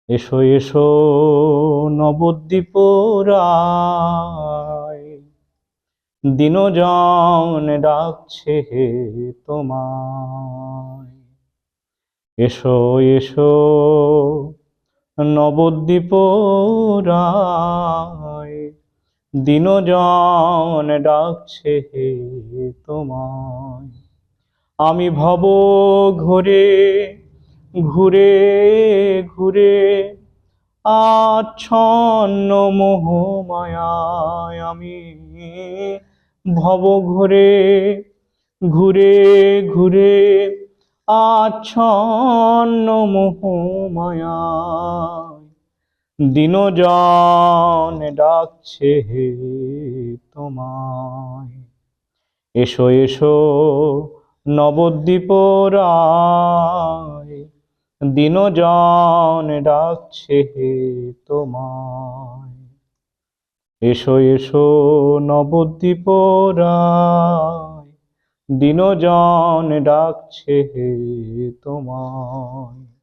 এসো এসো নবদ্বীপ রায়, দিনজন ডাকছে হে তোমায়। এসো এসো নবদ্বীপ রায়, দিনজন ডাকছে হে তোমায়। আমি ভব ঘুরে ঘুরে ঘুরে আচ্ছন্ন মোহমায়ায়, আমি ভব ঘুরে ঘুরে ঘুরে আচ্ছন্ন মোহমায়ায়, দিনজন ডাকছে হে তোমায়। এসো এসো নবদ্বীপ রায়, দিনজন ডাকছে হে তোমায়। এসো এসো নবদ্বীপ রায়, দিনজন ডাকছে হে তোমায়।